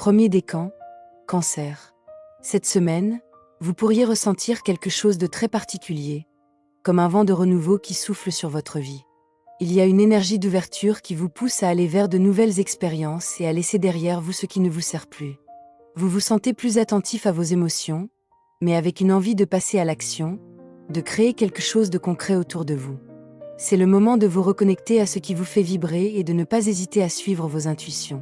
Premier décan, Cancer. Cette semaine, vous pourriez ressentir quelque chose de très particulier, comme un vent de renouveau qui souffle sur votre vie. Il y a une énergie d'ouverture qui vous pousse à aller vers de nouvelles expériences et à laisser derrière vous ce qui ne vous sert plus. Vous vous sentez plus attentif à vos émotions, mais avec une envie de passer à l'action, de créer quelque chose de concret autour de vous. C'est le moment de vous reconnecter à ce qui vous fait vibrer et de ne pas hésiter à suivre vos intuitions.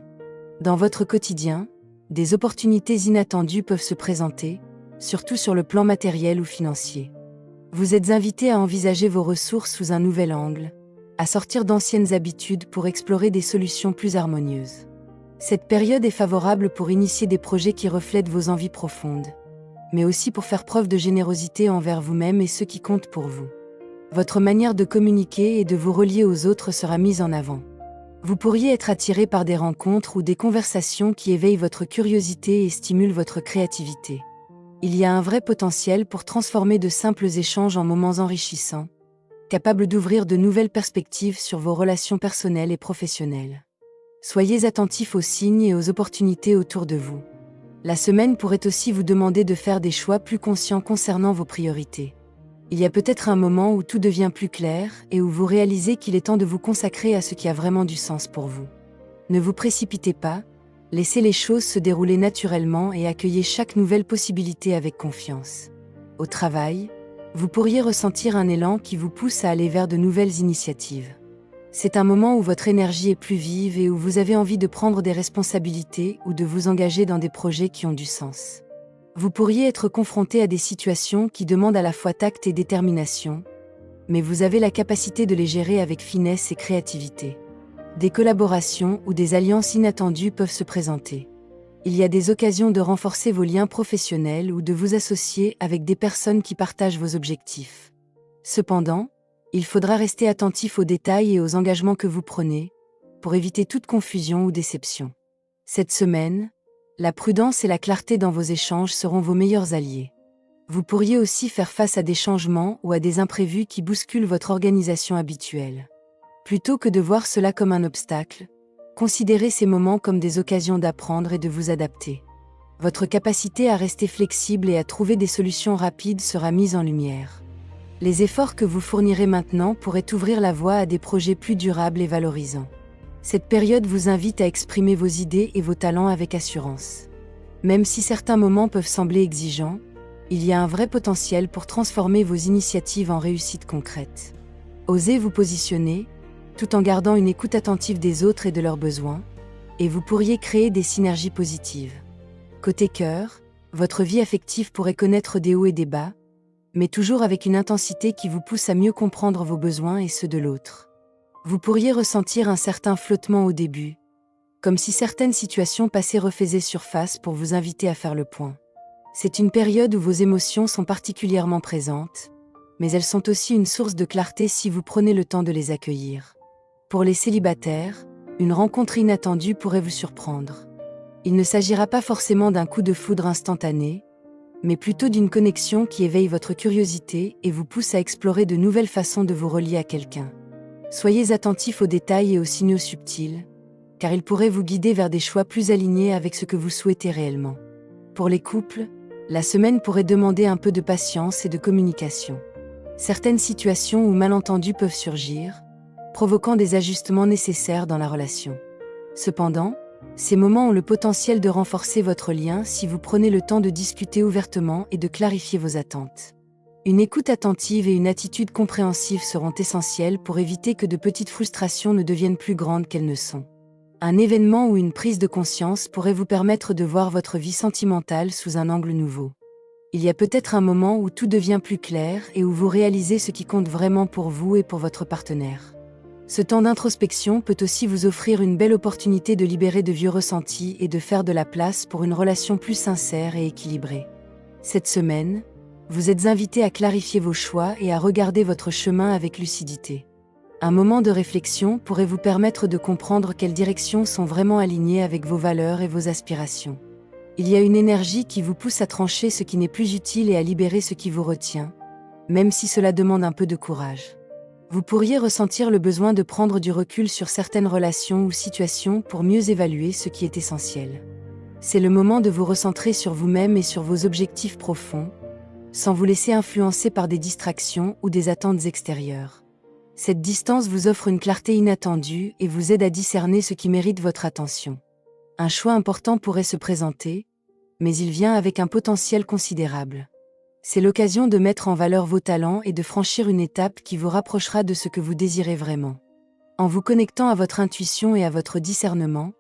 Dans votre quotidien, des opportunités inattendues peuvent se présenter, surtout sur le plan matériel ou financier. Vous êtes invité à envisager vos ressources sous un nouvel angle, à sortir d'anciennes habitudes pour explorer des solutions plus harmonieuses. Cette période est favorable pour initier des projets qui reflètent vos envies profondes, mais aussi pour faire preuve de générosité envers vous-même et ceux qui comptent pour vous. Votre manière de communiquer et de vous relier aux autres sera mise en avant. Vous pourriez être attiré par des rencontres ou des conversations qui éveillent votre curiosité et stimulent votre créativité. Il y a un vrai potentiel pour transformer de simples échanges en moments enrichissants, capables d'ouvrir de nouvelles perspectives sur vos relations personnelles et professionnelles. Soyez attentifs aux signes et aux opportunités autour de vous. La semaine pourrait aussi vous demander de faire des choix plus conscients concernant vos priorités. Il y a peut-être un moment où tout devient plus clair et où vous réalisez qu'il est temps de vous consacrer à ce qui a vraiment du sens pour vous. Ne vous précipitez pas, laissez les choses se dérouler naturellement et accueillez chaque nouvelle possibilité avec confiance. Au travail, vous pourriez ressentir un élan qui vous pousse à aller vers de nouvelles initiatives. C'est un moment où votre énergie est plus vive et où vous avez envie de prendre des responsabilités ou de vous engager dans des projets qui ont du sens. Vous pourriez être confronté à des situations qui demandent à la fois tact et détermination, mais vous avez la capacité de les gérer avec finesse et créativité. Des collaborations ou des alliances inattendues peuvent se présenter. Il y a des occasions de renforcer vos liens professionnels ou de vous associer avec des personnes qui partagent vos objectifs. Cependant, il faudra rester attentif aux détails et aux engagements que vous prenez, pour éviter toute confusion ou déception. Cette semaine, la prudence et la clarté dans vos échanges seront vos meilleurs alliés. Vous pourriez aussi faire face à des changements ou à des imprévus qui bousculent votre organisation habituelle. Plutôt que de voir cela comme un obstacle, considérez ces moments comme des occasions d'apprendre et de vous adapter. Votre capacité à rester flexible et à trouver des solutions rapides sera mise en lumière. Les efforts que vous fournirez maintenant pourraient ouvrir la voie à des projets plus durables et valorisants. Cette période vous invite à exprimer vos idées et vos talents avec assurance. Même si certains moments peuvent sembler exigeants, il y a un vrai potentiel pour transformer vos initiatives en réussites concrètes. Osez vous positionner, tout en gardant une écoute attentive des autres et de leurs besoins, et vous pourriez créer des synergies positives. Côté cœur, votre vie affective pourrait connaître des hauts et des bas, mais toujours avec une intensité qui vous pousse à mieux comprendre vos besoins et ceux de l'autre. Vous pourriez ressentir un certain flottement au début, comme si certaines situations passées refaisaient surface pour vous inviter à faire le point. C'est une période où vos émotions sont particulièrement présentes, mais elles sont aussi une source de clarté si vous prenez le temps de les accueillir. Pour les célibataires, une rencontre inattendue pourrait vous surprendre. Il ne s'agira pas forcément d'un coup de foudre instantané, mais plutôt d'une connexion qui éveille votre curiosité et vous pousse à explorer de nouvelles façons de vous relier à quelqu'un. Soyez attentifs aux détails et aux signaux subtils, car ils pourraient vous guider vers des choix plus alignés avec ce que vous souhaitez réellement. Pour les couples, la semaine pourrait demander un peu de patience et de communication. Certaines situations ou malentendus peuvent surgir, provoquant des ajustements nécessaires dans la relation. Cependant, ces moments ont le potentiel de renforcer votre lien si vous prenez le temps de discuter ouvertement et de clarifier vos attentes. Une écoute attentive et une attitude compréhensive seront essentielles pour éviter que de petites frustrations ne deviennent plus grandes qu'elles ne sont. Un événement ou une prise de conscience pourrait vous permettre de voir votre vie sentimentale sous un angle nouveau. Il y a peut-être un moment où tout devient plus clair et où vous réalisez ce qui compte vraiment pour vous et pour votre partenaire. Ce temps d'introspection peut aussi vous offrir une belle opportunité de libérer de vieux ressentis et de faire de la place pour une relation plus sincère et équilibrée. Cette semaine, vous êtes invité à clarifier vos choix et à regarder votre chemin avec lucidité. Un moment de réflexion pourrait vous permettre de comprendre quelles directions sont vraiment alignées avec vos valeurs et vos aspirations. Il y a une énergie qui vous pousse à trancher ce qui n'est plus utile et à libérer ce qui vous retient, même si cela demande un peu de courage. Vous pourriez ressentir le besoin de prendre du recul sur certaines relations ou situations pour mieux évaluer ce qui est essentiel. C'est le moment de vous recentrer sur vous-même et sur vos objectifs profonds, sans vous laisser influencer par des distractions ou des attentes extérieures. Cette distance vous offre une clarté inattendue et vous aide à discerner ce qui mérite votre attention. Un choix important pourrait se présenter, mais il vient avec un potentiel considérable. C'est l'occasion de mettre en valeur vos talents et de franchir une étape qui vous rapprochera de ce que vous désirez vraiment. En vous connectant à votre intuition et à votre discernement,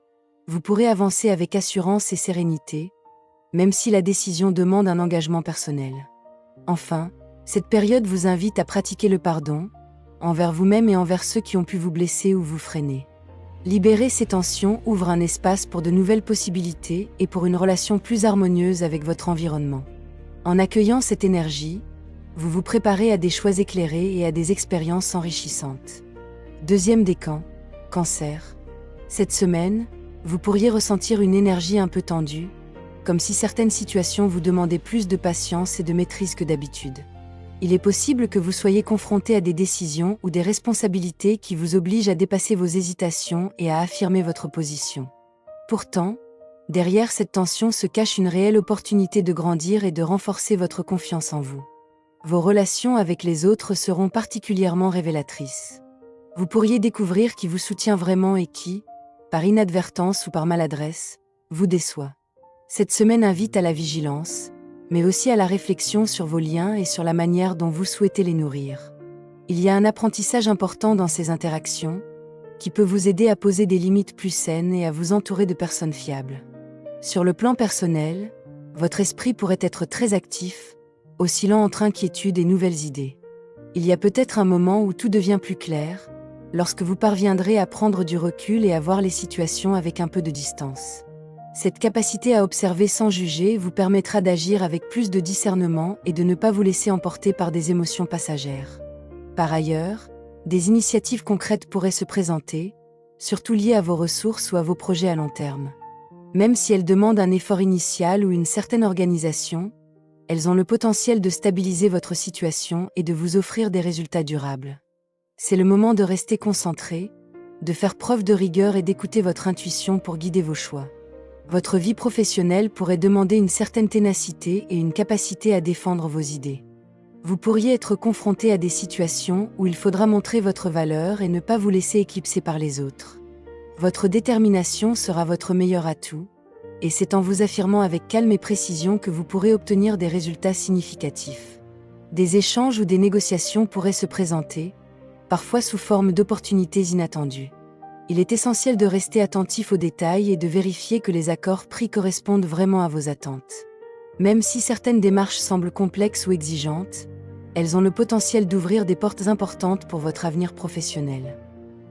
vous pourrez avancer avec assurance et sérénité, même si la décision demande un engagement personnel. Enfin, cette période vous invite à pratiquer le pardon, envers vous-même et envers ceux qui ont pu vous blesser ou vous freiner. Libérer ces tensions ouvre un espace pour de nouvelles possibilités et pour une relation plus harmonieuse avec votre environnement. En accueillant cette énergie, vous vous préparez à des choix éclairés et à des expériences enrichissantes. Deuxième décan, Cancer. Cette semaine, vous pourriez ressentir une énergie un peu tendue, comme si certaines situations vous demandaient plus de patience et de maîtrise que d'habitude. Il est possible que vous soyez confronté à des décisions ou des responsabilités qui vous obligent à dépasser vos hésitations et à affirmer votre position. Pourtant, derrière cette tension se cache une réelle opportunité de grandir et de renforcer votre confiance en vous. Vos relations avec les autres seront particulièrement révélatrices. Vous pourriez découvrir qui vous soutient vraiment et qui, par inadvertance ou par maladresse, vous déçoit. Cette semaine invite à la vigilance, mais aussi à la réflexion sur vos liens et sur la manière dont vous souhaitez les nourrir. Il y a un apprentissage important dans ces interactions, qui peut vous aider à poser des limites plus saines et à vous entourer de personnes fiables. Sur le plan personnel, votre esprit pourrait être très actif, oscillant entre inquiétude et nouvelles idées. Il y a peut-être un moment où tout devient plus clair, lorsque vous parviendrez à prendre du recul et à voir les situations avec un peu de distance. Cette capacité à observer sans juger vous permettra d'agir avec plus de discernement et de ne pas vous laisser emporter par des émotions passagères. Par ailleurs, des initiatives concrètes pourraient se présenter, surtout liées à vos ressources ou à vos projets à long terme. Même si elles demandent un effort initial ou une certaine organisation, elles ont le potentiel de stabiliser votre situation et de vous offrir des résultats durables. C'est le moment de rester concentré, de faire preuve de rigueur et d'écouter votre intuition pour guider vos choix. Votre vie professionnelle pourrait demander une certaine ténacité et une capacité à défendre vos idées. Vous pourriez être confronté à des situations où il faudra montrer votre valeur et ne pas vous laisser éclipser par les autres. Votre détermination sera votre meilleur atout, et c'est en vous affirmant avec calme et précision que vous pourrez obtenir des résultats significatifs. Des échanges ou des négociations pourraient se présenter, parfois sous forme d'opportunités inattendues. Il est essentiel de rester attentif aux détails et de vérifier que les accords pris correspondent vraiment à vos attentes. Même si certaines démarches semblent complexes ou exigeantes, elles ont le potentiel d'ouvrir des portes importantes pour votre avenir professionnel.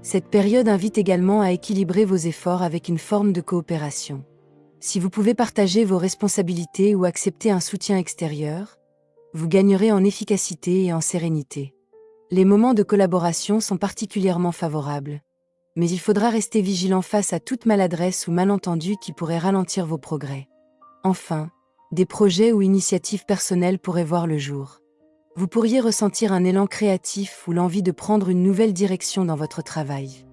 Cette période invite également à équilibrer vos efforts avec une forme de coopération. Si vous pouvez partager vos responsabilités ou accepter un soutien extérieur, vous gagnerez en efficacité et en sérénité. Les moments de collaboration sont particulièrement favorables, mais il faudra rester vigilant face à toute maladresse ou malentendu qui pourrait ralentir vos progrès. Enfin, des projets ou initiatives personnelles pourraient voir le jour. Vous pourriez ressentir un élan créatif ou l'envie de prendre une nouvelle direction dans votre travail.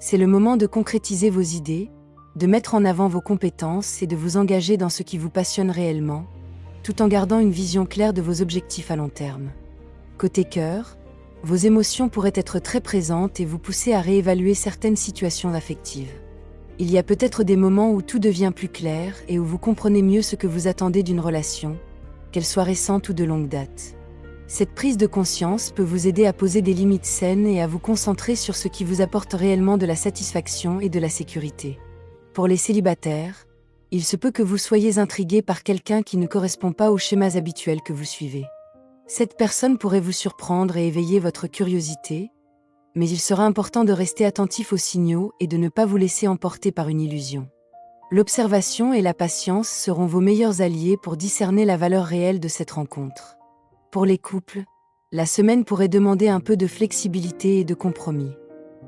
C'est le moment de concrétiser vos idées, de mettre en avant vos compétences et de vous engager dans ce qui vous passionne réellement, tout en gardant une vision claire de vos objectifs à long terme. Côté cœur, vos émotions pourraient être très présentes et vous pousser à réévaluer certaines situations affectives. Il y a peut-être des moments où tout devient plus clair et où vous comprenez mieux ce que vous attendez d'une relation, qu'elle soit récente ou de longue date. Cette prise de conscience peut vous aider à poser des limites saines et à vous concentrer sur ce qui vous apporte réellement de la satisfaction et de la sécurité. Pour les célibataires, il se peut que vous soyez intrigué par quelqu'un qui ne correspond pas aux schémas habituels que vous suivez. Cette personne pourrait vous surprendre et éveiller votre curiosité, mais il sera important de rester attentif aux signaux et de ne pas vous laisser emporter par une illusion. L'observation et la patience seront vos meilleurs alliés pour discerner la valeur réelle de cette rencontre. Pour les couples, la semaine pourrait demander un peu de flexibilité et de compromis.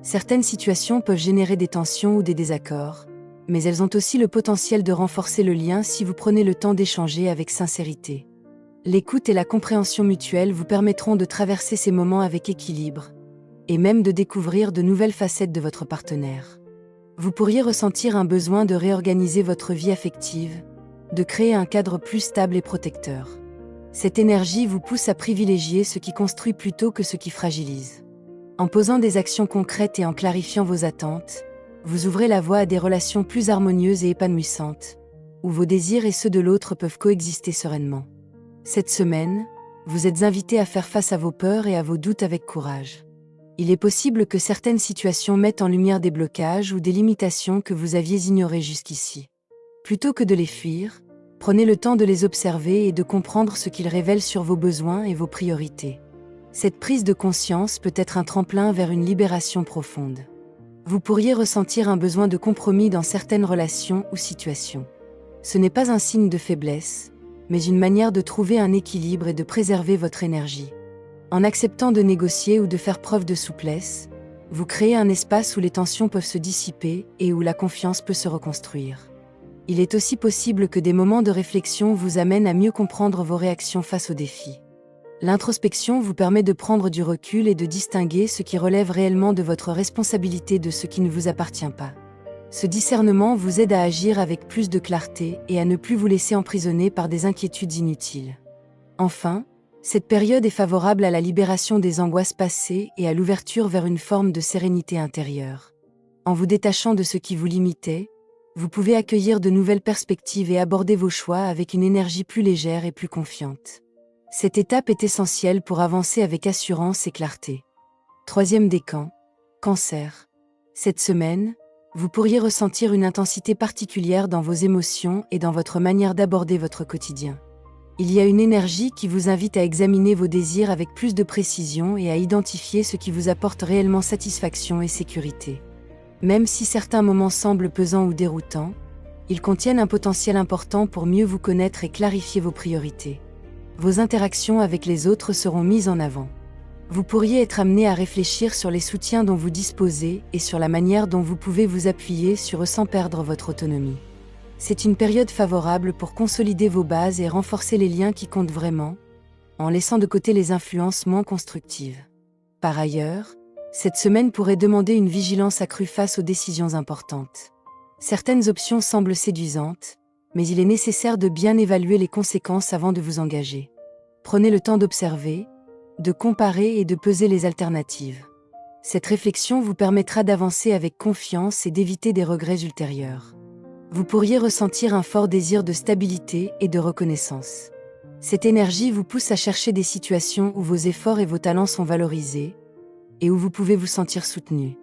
Certaines situations peuvent générer des tensions ou des désaccords, mais elles ont aussi le potentiel de renforcer le lien si vous prenez le temps d'échanger avec sincérité. L'écoute et la compréhension mutuelle vous permettront de traverser ces moments avec équilibre, et même de découvrir de nouvelles facettes de votre partenaire. Vous pourriez ressentir un besoin de réorganiser votre vie affective, de créer un cadre plus stable et protecteur. Cette énergie vous pousse à privilégier ce qui construit plutôt que ce qui fragilise. En posant des actions concrètes et en clarifiant vos attentes, vous ouvrez la voie à des relations plus harmonieuses et épanouissantes, où vos désirs et ceux de l'autre peuvent coexister sereinement. Cette semaine, vous êtes invité à faire face à vos peurs et à vos doutes avec courage. Il est possible que certaines situations mettent en lumière des blocages ou des limitations que vous aviez ignorées jusqu'ici. Plutôt que de les fuir, prenez le temps de les observer et de comprendre ce qu'ils révèlent sur vos besoins et vos priorités. Cette prise de conscience peut être un tremplin vers une libération profonde. Vous pourriez ressentir un besoin de compromis dans certaines relations ou situations. Ce n'est pas un signe de faiblesse, mais une manière de trouver un équilibre et de préserver votre énergie. En acceptant de négocier ou de faire preuve de souplesse, vous créez un espace où les tensions peuvent se dissiper et où la confiance peut se reconstruire. Il est aussi possible que des moments de réflexion vous amènent à mieux comprendre vos réactions face aux défis. L'introspection vous permet de prendre du recul et de distinguer ce qui relève réellement de votre responsabilité de ce qui ne vous appartient pas. Ce discernement vous aide à agir avec plus de clarté et à ne plus vous laisser emprisonner par des inquiétudes inutiles. Enfin, cette période est favorable à la libération des angoisses passées et à l'ouverture vers une forme de sérénité intérieure. En vous détachant de ce qui vous limitait, vous pouvez accueillir de nouvelles perspectives et aborder vos choix avec une énergie plus légère et plus confiante. Cette étape est essentielle pour avancer avec assurance et clarté. Troisième décan, Cancer. Cette semaine, vous pourriez ressentir une intensité particulière dans vos émotions et dans votre manière d'aborder votre quotidien. Il y a une énergie qui vous invite à examiner vos désirs avec plus de précision et à identifier ce qui vous apporte réellement satisfaction et sécurité. Même si certains moments semblent pesants ou déroutants, ils contiennent un potentiel important pour mieux vous connaître et clarifier vos priorités. Vos interactions avec les autres seront mises en avant. Vous pourriez être amené à réfléchir sur les soutiens dont vous disposez et sur la manière dont vous pouvez vous appuyer sur eux sans perdre votre autonomie. C'est une période favorable pour consolider vos bases et renforcer les liens qui comptent vraiment, en laissant de côté les influences moins constructives. Par ailleurs, cette semaine pourrait demander une vigilance accrue face aux décisions importantes. Certaines options semblent séduisantes, mais il est nécessaire de bien évaluer les conséquences avant de vous engager. Prenez le temps d'observer, de comparer et de peser les alternatives. Cette réflexion vous permettra d'avancer avec confiance et d'éviter des regrets ultérieurs. Vous pourriez ressentir un fort désir de stabilité et de reconnaissance. Cette énergie vous pousse à chercher des situations où vos efforts et vos talents sont valorisés, et où vous pouvez vous sentir soutenu.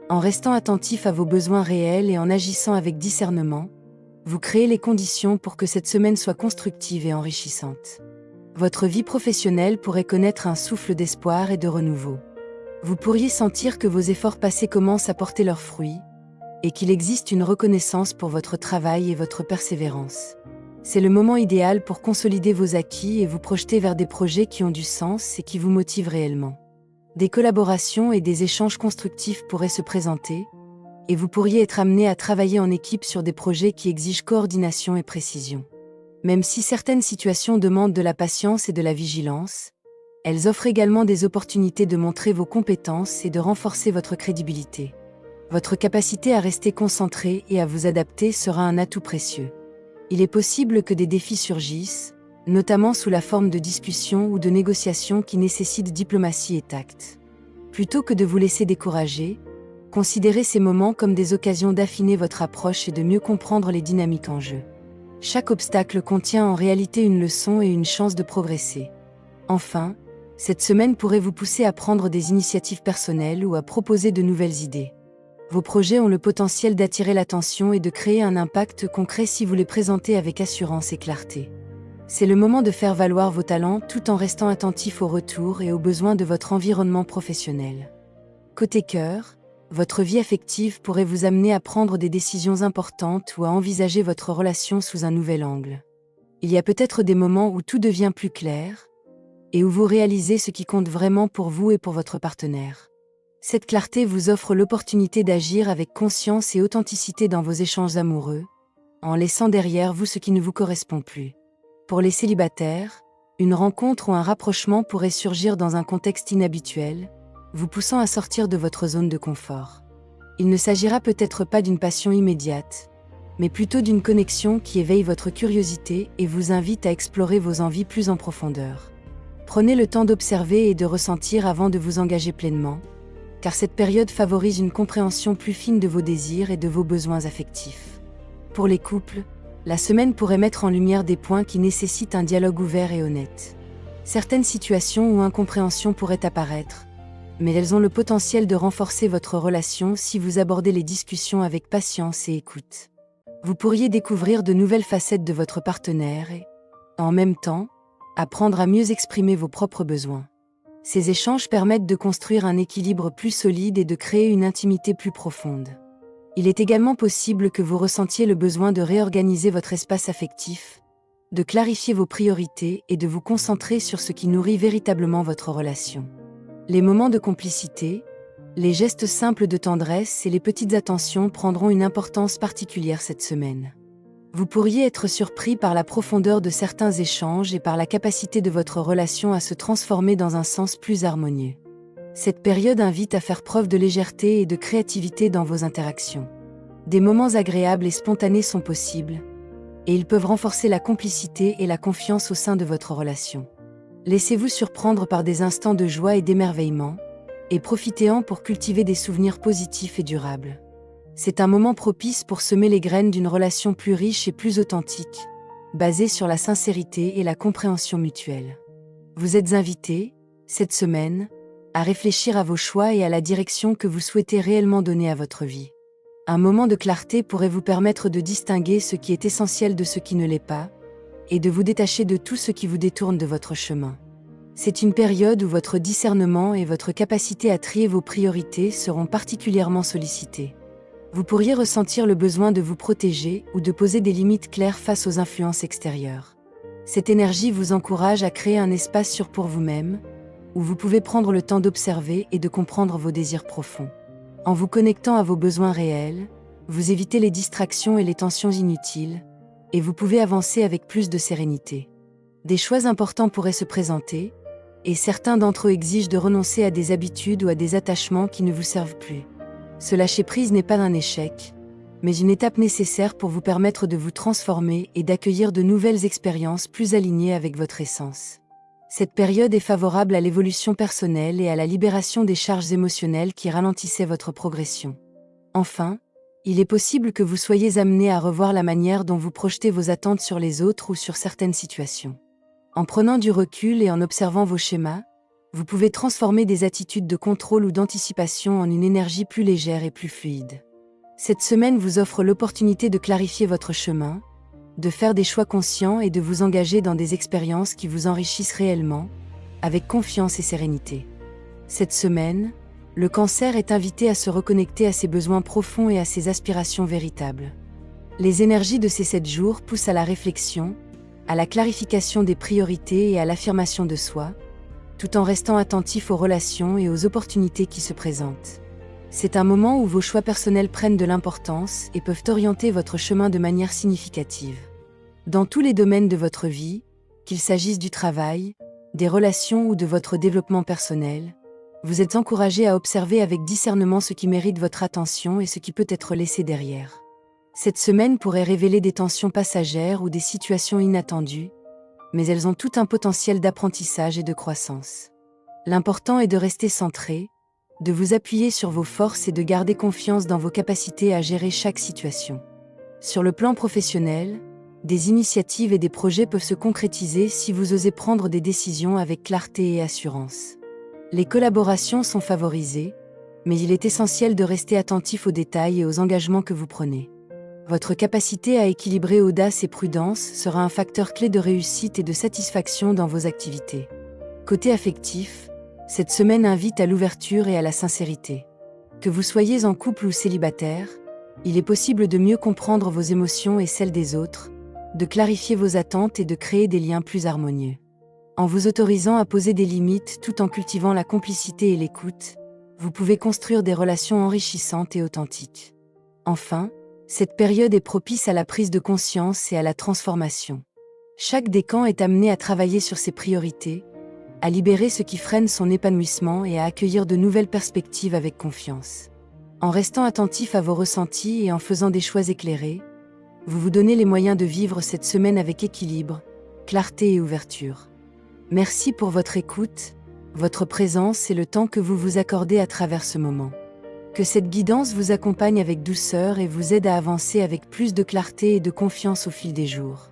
En restant attentif à vos besoins réels et en agissant avec discernement, vous créez les conditions pour que cette semaine soit constructive et enrichissante. Votre vie professionnelle pourrait connaître un souffle d'espoir et de renouveau. Vous pourriez sentir que vos efforts passés commencent à porter leurs fruits, et qu'il existe une reconnaissance pour votre travail et votre persévérance. C'est le moment idéal pour consolider vos acquis et vous projeter vers des projets qui ont du sens et qui vous motivent réellement. Des collaborations et des échanges constructifs pourraient se présenter, et vous pourriez être amené à travailler en équipe sur des projets qui exigent coordination et précision. Même si certaines situations demandent de la patience et de la vigilance, elles offrent également des opportunités de montrer vos compétences et de renforcer votre crédibilité. Votre capacité à rester concentré et à vous adapter sera un atout précieux. Il est possible que des défis surgissent, notamment sous la forme de discussions ou de négociations qui nécessitent diplomatie et tact. Plutôt que de vous laisser décourager, considérez ces moments comme des occasions d'affiner votre approche et de mieux comprendre les dynamiques en jeu. Chaque obstacle contient en réalité une leçon et une chance de progresser. Enfin, cette semaine pourrait vous pousser à prendre des initiatives personnelles ou à proposer de nouvelles idées. Vos projets ont le potentiel d'attirer l'attention et de créer un impact concret si vous les présentez avec assurance et clarté. C'est le moment de faire valoir vos talents tout en restant attentif aux retours et aux besoins de votre environnement professionnel. Côté cœur, votre vie affective pourrait vous amener à prendre des décisions importantes ou à envisager votre relation sous un nouvel angle. Il y a peut-être des moments où tout devient plus clair, et où vous réalisez ce qui compte vraiment pour vous et pour votre partenaire. Cette clarté vous offre l'opportunité d'agir avec conscience et authenticité dans vos échanges amoureux, en laissant derrière vous ce qui ne vous correspond plus. Pour les célibataires, une rencontre ou un rapprochement pourrait surgir dans un contexte inhabituel, vous poussant à sortir de votre zone de confort. Il ne s'agira peut-être pas d'une passion immédiate, mais plutôt d'une connexion qui éveille votre curiosité et vous invite à explorer vos envies plus en profondeur. Prenez le temps d'observer et de ressentir avant de vous engager pleinement, car cette période favorise une compréhension plus fine de vos désirs et de vos besoins affectifs. Pour les couples, la semaine pourrait mettre en lumière des points qui nécessitent un dialogue ouvert et honnête. Certaines situations ou incompréhensions pourraient apparaître, mais elles ont le potentiel de renforcer votre relation si vous abordez les discussions avec patience et écoute. Vous pourriez découvrir de nouvelles facettes de votre partenaire et, en même temps, apprendre à mieux exprimer vos propres besoins. Ces échanges permettent de construire un équilibre plus solide et de créer une intimité plus profonde. Il est également possible que vous ressentiez le besoin de réorganiser votre espace affectif, de clarifier vos priorités et de vous concentrer sur ce qui nourrit véritablement votre relation. Les moments de complicité, les gestes simples de tendresse et les petites attentions prendront une importance particulière cette semaine. Vous pourriez être surpris par la profondeur de certains échanges et par la capacité de votre relation à se transformer dans un sens plus harmonieux. Cette période invite à faire preuve de légèreté et de créativité dans vos interactions. Des moments agréables et spontanés sont possibles, et ils peuvent renforcer la complicité et la confiance au sein de votre relation. Laissez-vous surprendre par des instants de joie et d'émerveillement, et profitez-en pour cultiver des souvenirs positifs et durables. C'est un moment propice pour semer les graines d'une relation plus riche et plus authentique, basée sur la sincérité et la compréhension mutuelle. Vous êtes invité, cette semaine, à réfléchir à vos choix et à la direction que vous souhaitez réellement donner à votre vie. Un moment de clarté pourrait vous permettre de distinguer ce qui est essentiel de ce qui ne l'est pas, et de vous détacher de tout ce qui vous détourne de votre chemin. C'est une période où votre discernement et votre capacité à trier vos priorités seront particulièrement sollicités. Vous pourriez ressentir le besoin de vous protéger ou de poser des limites claires face aux influences extérieures. Cette énergie vous encourage à créer un espace sûr pour vous-même, où vous pouvez prendre le temps d'observer et de comprendre vos désirs profonds. En vous connectant à vos besoins réels, vous évitez les distractions et les tensions inutiles, et vous pouvez avancer avec plus de sérénité. Des choix importants pourraient se présenter, et certains d'entre eux exigent de renoncer à des habitudes ou à des attachements qui ne vous servent plus. Ce lâcher-prise n'est pas un échec, mais une étape nécessaire pour vous permettre de vous transformer et d'accueillir de nouvelles expériences plus alignées avec votre essence. Cette période est favorable à l'évolution personnelle et à la libération des charges émotionnelles qui ralentissaient votre progression. Enfin, il est possible que vous soyez amené à revoir la manière dont vous projetez vos attentes sur les autres ou sur certaines situations. En prenant du recul et en observant vos schémas, vous pouvez transformer des attitudes de contrôle ou d'anticipation en une énergie plus légère et plus fluide. Cette semaine vous offre l'opportunité de clarifier votre chemin, de faire des choix conscients et de vous engager dans des expériences qui vous enrichissent réellement, avec confiance et sérénité. Cette semaine, le Cancer est invité à se reconnecter à ses besoins profonds et à ses aspirations véritables. Les énergies de ces 7 jours poussent à la réflexion, à la clarification des priorités et à l'affirmation de soi, tout en restant attentif aux relations et aux opportunités qui se présentent. C'est un moment où vos choix personnels prennent de l'importance et peuvent orienter votre chemin de manière significative. Dans tous les domaines de votre vie, qu'il s'agisse du travail, des relations ou de votre développement personnel, vous êtes encouragé à observer avec discernement ce qui mérite votre attention et ce qui peut être laissé derrière. Cette semaine pourrait révéler des tensions passagères ou des situations inattendues, mais elles ont tout un potentiel d'apprentissage et de croissance. L'important est de rester centré, de vous appuyer sur vos forces et de garder confiance dans vos capacités à gérer chaque situation. Sur le plan professionnel, des initiatives et des projets peuvent se concrétiser si vous osez prendre des décisions avec clarté et assurance. Les collaborations sont favorisées, mais il est essentiel de rester attentif aux détails et aux engagements que vous prenez. Votre capacité à équilibrer audace et prudence sera un facteur clé de réussite et de satisfaction dans vos activités. Côté affectif, cette semaine invite à l'ouverture et à la sincérité. Que vous soyez en couple ou célibataire, il est possible de mieux comprendre vos émotions et celles des autres, de clarifier vos attentes et de créer des liens plus harmonieux. En vous autorisant à poser des limites tout en cultivant la complicité et l'écoute, vous pouvez construire des relations enrichissantes et authentiques. Enfin, cette période est propice à la prise de conscience et à la transformation. Chaque décan est amené à travailler sur ses priorités, à libérer ce qui freine son épanouissement et à accueillir de nouvelles perspectives avec confiance. En restant attentif à vos ressentis et en faisant des choix éclairés, vous vous donnez les moyens de vivre cette semaine avec équilibre, clarté et ouverture. Merci pour votre écoute, votre présence et le temps que vous vous accordez à travers ce moment. Que cette guidance vous accompagne avec douceur et vous aide à avancer avec plus de clarté et de confiance au fil des jours.